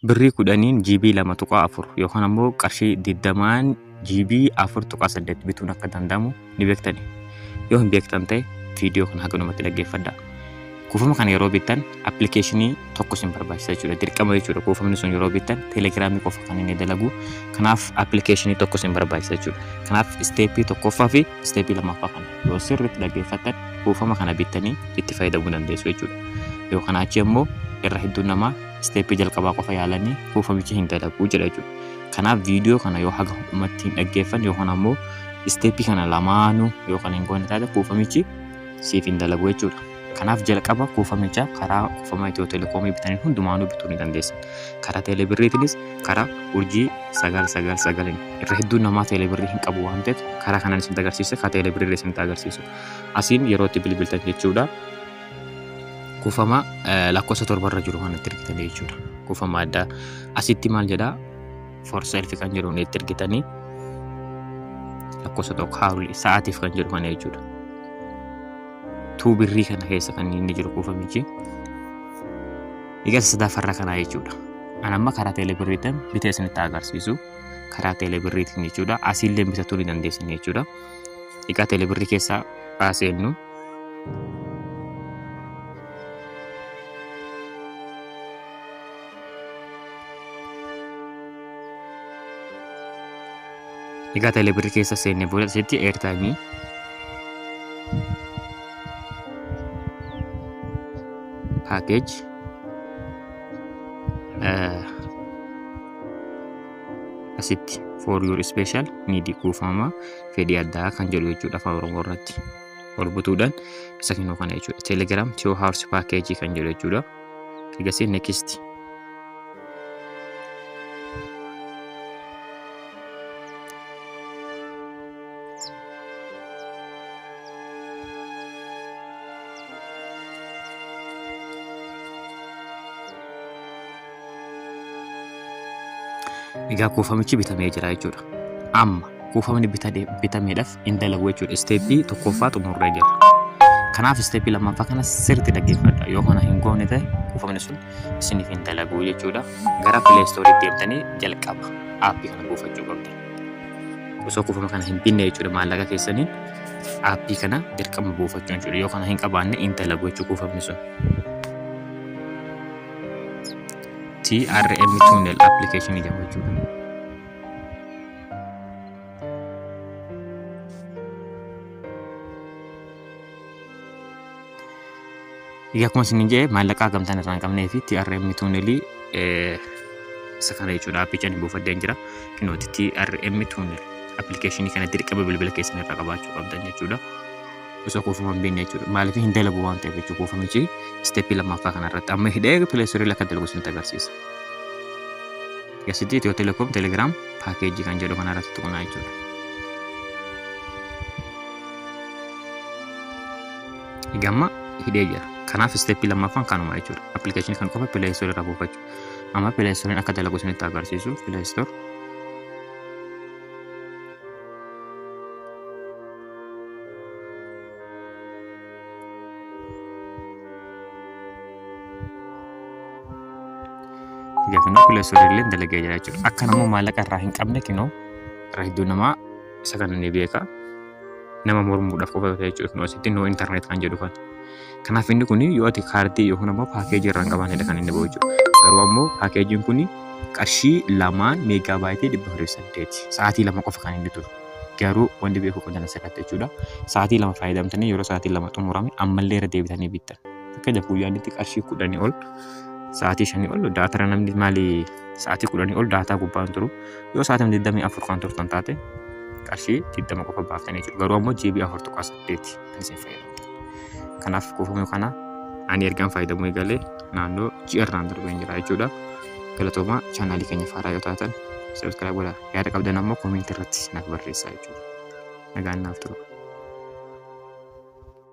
birrii 10 GB 2.4 yookaan ammoo qarshii 20 GB 4.8 bituun akka danda'amu ni beektani. Yoo hin beektan ta'e viidiyoo kana haganumatti dhaggeeffadhaa. Kuufama kana yeroo bittan appilikeeshinii tokko sin barbaachisa jechuudha. Dirqama jechuudha. Kuufamni sun yeroo bittan teelegiraamii qofa kan inni dalagu. Kanaaf appilikeeshinii tokko sin barbaachisa jechuudha. Kanaaf isteeppii tokkoffaa fi isteeppii lammaffaa kana yoo sirriitti dhaggeeffattan kuufama kana bittanii itti fayyadamuu dandeessu jechuudha. Yoo kana achi immoo irra hedduun namaa isteeppii jalqabaa qofa yaalanii kuufamichi hin dalagu jedha jechuudha. Kanaaf viidiyoo kana yoo haga hundumatti hin dhaggeeffan yookaan ammoo isteeppii kana lamaanuu yookaan hin goone taate kuufamichi siif hin dalagu jechuudha. Kanaaf jalqaba kuufamicha karaa kuufama Itiyoo Telekoomii bitanii hundumaanuu bituu ni dandeessan. Karaa teelebirriitiinis karaa urjii 999 irra hedduun namaa teelebirrii hin qabu waan ta'eef karaa kanaan isin agarsiisa. Karaa teelebirrii isin agarsiisu. Asiin yeroo itti bilbiltan jechuudha. Kuufama lakkoofsa 7 irra jiru kan itti argitanii jechuudha. Kuufama addaa asitti maal jedhaa for self kan jedhu itti argitanii lakkoofsa tokko haaruli sa'aatiif kan jedhu kana jechuudha. Birrii kana keessa kan inni jiru kuufamichi. Egaa sadaffarra kana jechuudha. Ani amma karaa teelebirriitiin bitee isinitti agarsiisu. Karaa teelebirriitiin jechuudha. Asiillee bitatuu ni dandeessan jechuudha. Egaa teelebirrii keessaa baaseennu. Egaa teelebirrii keessa seennee booda asitti eertaayimii package asitti for your special need kuufama fedhii addaa kan jedhu jechuudha afaan Oromoo irratti ol butuudhaan isa kennuu kana jechuudha. Telegram Tio House package kan jedhu jechuudha. Egasii next egaa kuufamichi bitamee jira jechuudha. Amma kuufamni bitameedhaaf hin dalagu jechuudha. Isteeppii tokkoffaa xumurree jira. Kanaaf isteeppii lammaffaa kana sirriitti dhaggeeffadha. Yoo kana hin goone ta'e kuufamni sun isiniif hin dalagu jechuudha. Gara Play Store deemtanii jalqaba aappii kana buufachuu qabdu. Osoo kuufama kana hin binne jechuudha maallaqa keessaniin aappii kana dirqama buufachuu jechuudha. Yoo kana hin qabaanne hin dalagu jechuudha kuufamni sun. TRM Tunnel application jedhamu jechuudha. Egaa akkuma isin jedhe maallaqa gamtaan irraa hin qabnee fi TRM Tunnelii isa kana jechuudha. Aappichaan buufadheen jira. Kinooti TRM Tunnel application kana dirqama bilbila keessan irraa qabaachuu qabdan jechuudha. Osoo kuufama hin binne jechuudha. Maaliif hin dalagu waan ta'eef jechuudha kuufamichi isteeppii lammaffaa kana irratti amma hidhee Play Store akka dalagu isinitti agarsiisa. Asitti Itiyoo Telekoom Telegram package kan jedhu kana irratti tuqnaa jechuudha. Egaa hidhee jira. Kanaaf isteeppii lammaffaan kanuma jechuudha. Appilikeeshinii kan qofa Play Store irraa buufachuu. Amma Play Store akka dalagu isinitti agarsiisu. Play Store Gafna Play Store illee dalagee jira jechuudha. Akka namoo maallaqa irraa hin qabne kinoo irra hedduu namaa isa kana ni beeka. Nama mormuudhaaf qofa jechuudha. Kinoo asitti no internet kan jedhu kana. Kanaaf inni kun yoo ati kaardii yookaan ammoo paakeejii irraa hin qabaanedha kan inni bahu jechuudha. Garuu ammoo paakeejiin kun qarshii 2 meegaabaaytii 408 sa'aatii 2 qofa kan inni turu. Garuu wanti beeku qodana sakatti jechuudha. Sa'aatii 2 fayyadamtanii yeroo sa'aatii 2 xumurame ammallee irra deebitanii bittan. Fakkeenyaaf guyyaatti qarshii 10 ol sa'aatii 5 ol daataa namni maali sa'aatii 10 ol daataa gubbaan turu yoo sa'aatii 24 kan turtan taate qarshii 20 qofa baaftanii jechuudha. Garuu ammoo GB 4.8 kan isin fayyadamu. Kanaaf kuufama kana ani ergaan fayyadamuu eegalee naannoo ji'a irraan darbee jira jechuudha. Galatooma chaanaalii keenya faaraa yoo taatan subscribe godhaa. Yaada qabdan ammoo comment irratti naaf barreessaa jechuudha. Nagaan naaf turu.